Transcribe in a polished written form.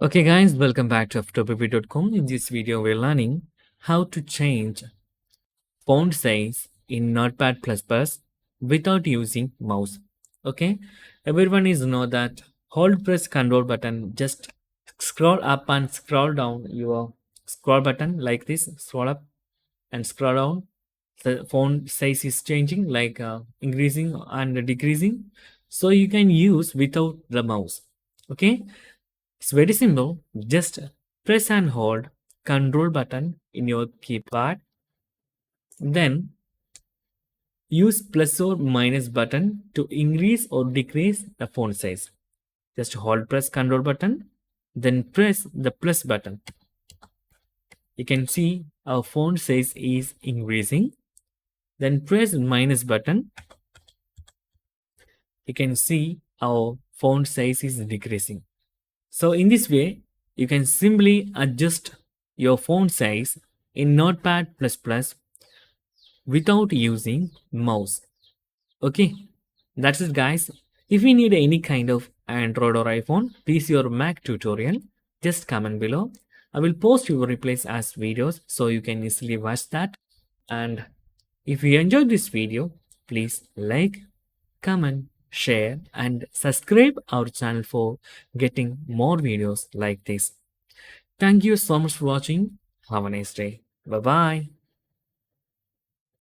Okay guys, welcome back to Ftopreview.com. In this video, we're learning how to change font size in Notepad++ without using mouse. Okay, everyone is know that hold press Control button, just scroll up and scroll down your scroll button like this, scroll up and scroll down. The font size is changing like increasing and decreasing, so you can use without the mouse. Okay, it's very simple. Just press and hold Control button in your keypad. Then use plus or minus button to increase or decrease the font size. Just hold press Control button, then press the plus button. You can see our font size is increasing. Then press minus button. You can see our font size is decreasing. So in this way, you can simply adjust your font size in Notepad++ without using mouse. Okay, that's it guys. If you need any kind of Android or iPhone, please your Mac tutorial, just comment below. I will post your replies as videos so you can easily watch that. And if you enjoyed this video, please like, comment, share and subscribe our channel for getting more videos like this. Thank you so much for watching. Have a nice day. Bye bye.